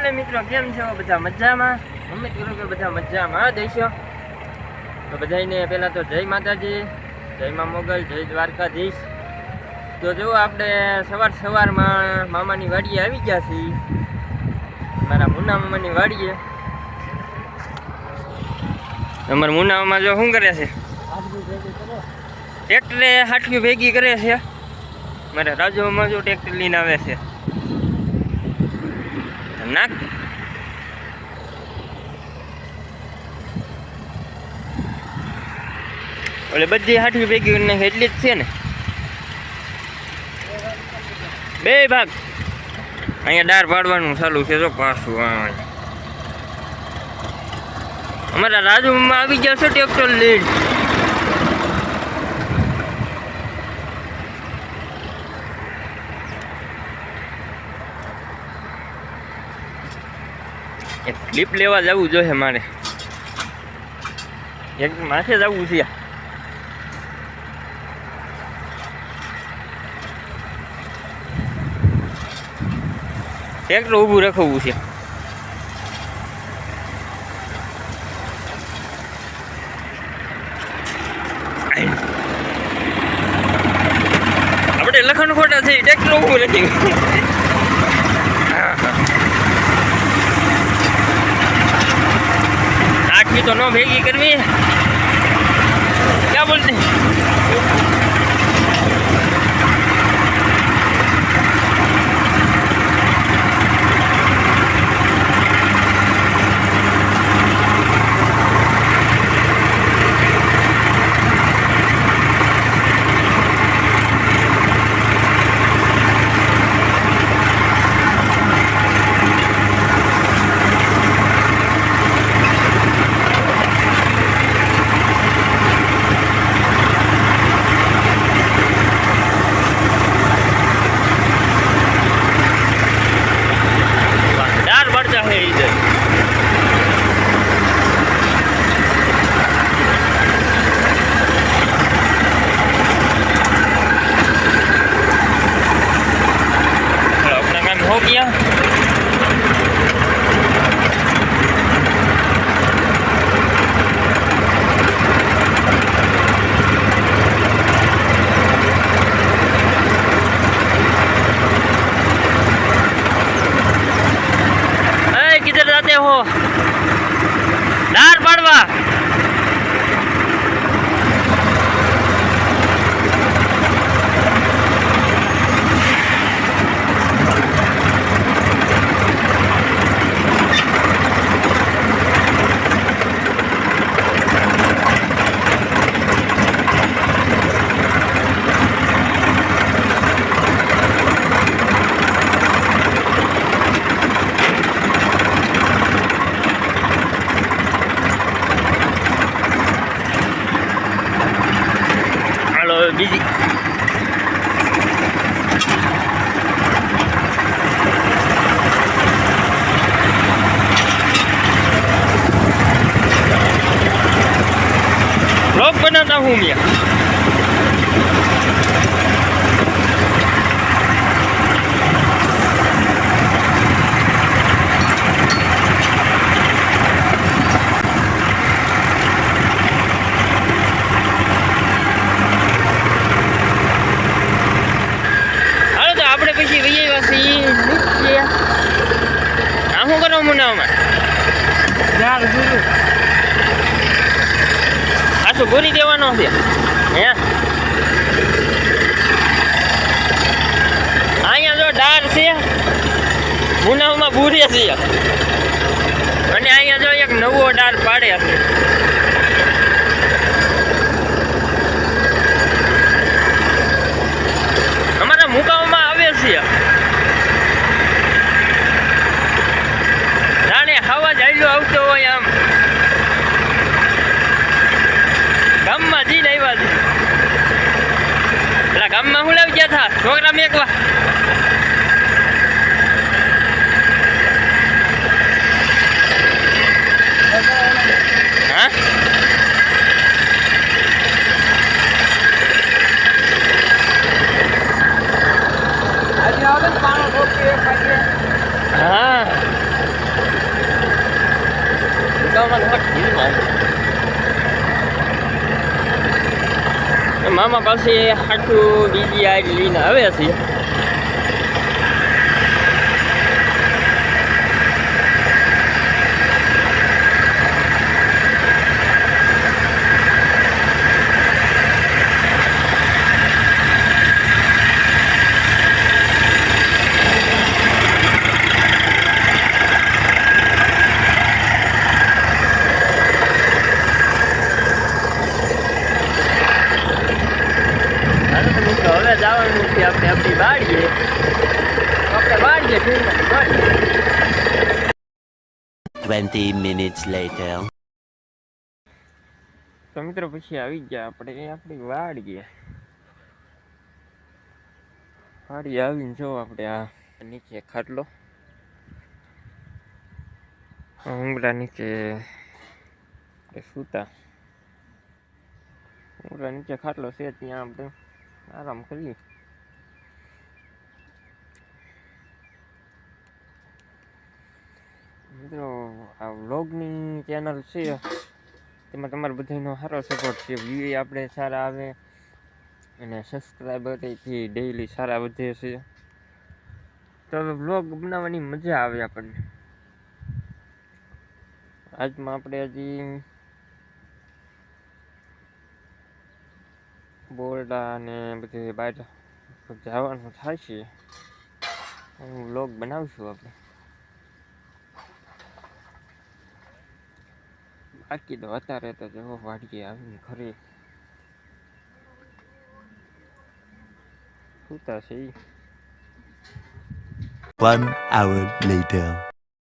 Hello મિત્રો, કેમ છો બધા? મજામાં? ઉમ્મીદ કરું કે બધા મજામાં દેશો. તો બધાને પહેલાં તો જય માતાજી, જય મા મોગલ, જય દ્વારકાધીશ. તો જો આપણે સવારમાં મામાની વાડીએ આવી ગયા છીએ, મારા મુન્ના મામાની વાડીએ. અમારા મુન્ના મામા જો શું કરે છે? ટ્રેક્ટરે હાટકી ભેગી કરે છે. મારા રાજુ મામા જો ટ્રેક્ટર લઈને આવે છે. નાક ઓલે બધી હાટવી ભેગી કરીને એટલી જ છે ને, બે ભાગ. અહીંયા ડાર પાડવાનું ચાલુ છે. જો પાછું અમારા રાજુમાં આવી ગયા છે ટ્રેક્ટર લઈને. એક ક્લિપ લેવા જવું જોઈએ મારે, એક માથે જવું છે. ટ્રેક્ટર ઊભું રખવું છે. આપણે લખણ ખોટા થઈ, ટ્રેક્ટર ઊભું નથી. આટલી તો ન ભેગી કરવી. ક્યાં બોલતી? हो गया. किधर जाते हो? दार पड़वा. બીજી ब्लॉग बनाता हूँ मैं. શું કરો મુનામાં? આ શું ભૂરી દેવાનો છે? હે અહીંયા જો ડાર છે, મુનામાં ભૂરે છે, અને અહીંયા જો એક નવો ડાર પાડે છે. અમારા મુકાવામાં આવે છે. હવા જાયલો આવતો હોય આમ. ગામમાં જઈને આવ્યા છે. પેલા ગામમાં હું લાવી ગયા હતા છોકરા મેકવા. હા હા મામા પાસે આટલું બીજી આજ લઈને આવે છે. હવે જવાનું છે આપણે આપણી વાડીએ. આપણે વાડીએ 20 minutes later. તો મિત્રો પછી આવી ગયા આપણે આપણી વાડીએ. વાડીએ આવીને જો આપણે આ નીચે ખાટલો ઉંગડા નીચે સૂતા ઉંગડા નીચે ખાટલો છે ત્યાં આપણે આરામ કરીએ. મિત્રો આ વ્લોગની ચેનલ છે તેમાં તમારો બધાનો સારો સપોર્ટ છે. વ્યૂ આપણે સારા આવે અને સબસ્ક્રાઈબરથી ડેઈલી સારા વધે છે. તો હવે વ્લોગ બનાવવાની મજા આવે આપણને. આજમાં આપણે હજી બોરડા અને બધે બહાર જવાનું થાય છે. વ્લોગ બનાવશું આપણે. બાકી તો અત્યારે તો જો વાડીએ આવીને ઘરે સૂતા છે. 1 hour later.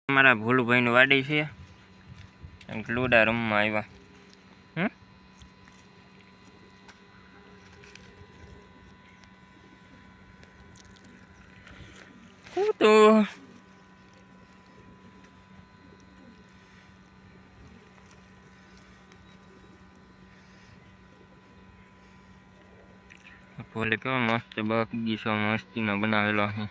અમારા ભોલુભાઈનું વાડી છે. લુડા રમવા આવ્યા. તો ભોલે કેવો મસ્ત બગીચો મસ્તીનો બનાવેલો છે.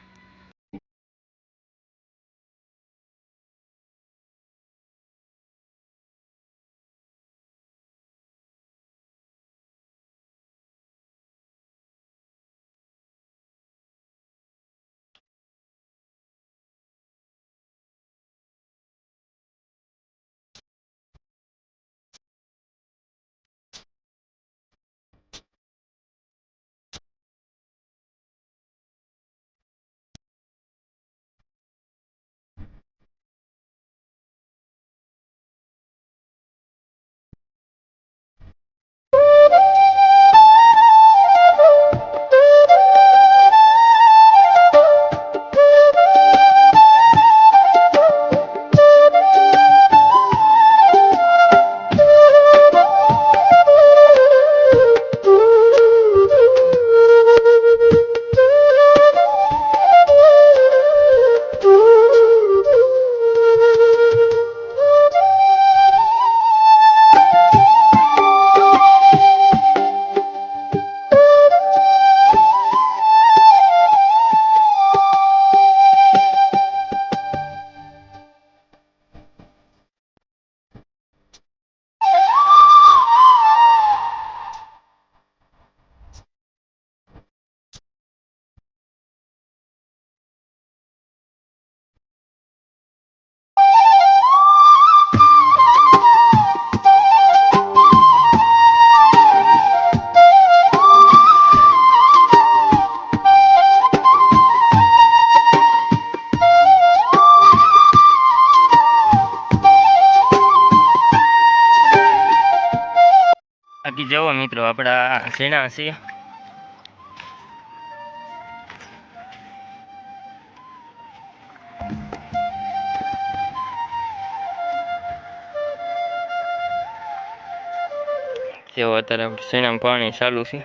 બાકી જવો મિત્રો આપણા ઝીણા છે. જેવો અત્યારે ઝીણામાં પાણી ચાલુ છે.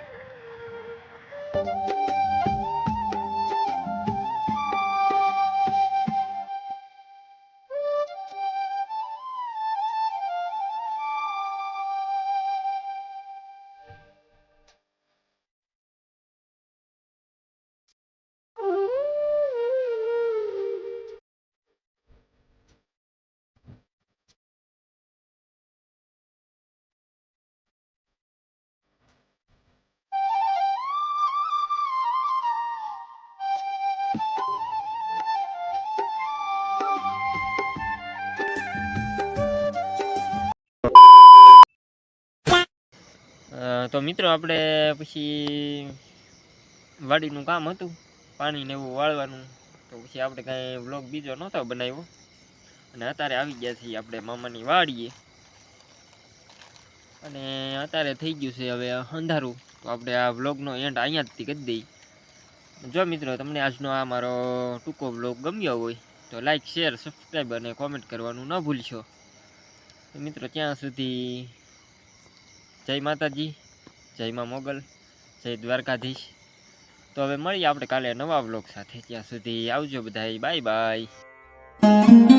તો મિત્રો આપણે પછી વાડીનું કામ હતું, પાણીને એવું વાળવાનું, તો પછી આપણે કાંઈ વ્લોગ બીજો નહોતો બનાવ્યો. અને અત્યારે આવી ગયા છીએ આપણે મામાની વાડીએ, અને અત્યારે થઈ ગયું છે હવે અંધારું. તો આપણે આ વ્લોગનો એન્ડ અહીંયાથી કરી દઈએ. જો મિત્રો તમને આજનો આ મારો ટૂંકો વ્લોગ ગમ્યો હોય તો લાઈક, શેર, સબસ્ક્રાઈબ અને કોમેન્ટ કરવાનું ન ભૂલશો. તો મિત્રો ત્યાં સુધી જય માતાજી, જય મા મોગલ, જય દ્વારકાધીશ. તો હવે મળીએ આપણે કાલે નવા વ્લોગ સાથે. ત્યાં સુધી આવજો બધાય, બાય બાય.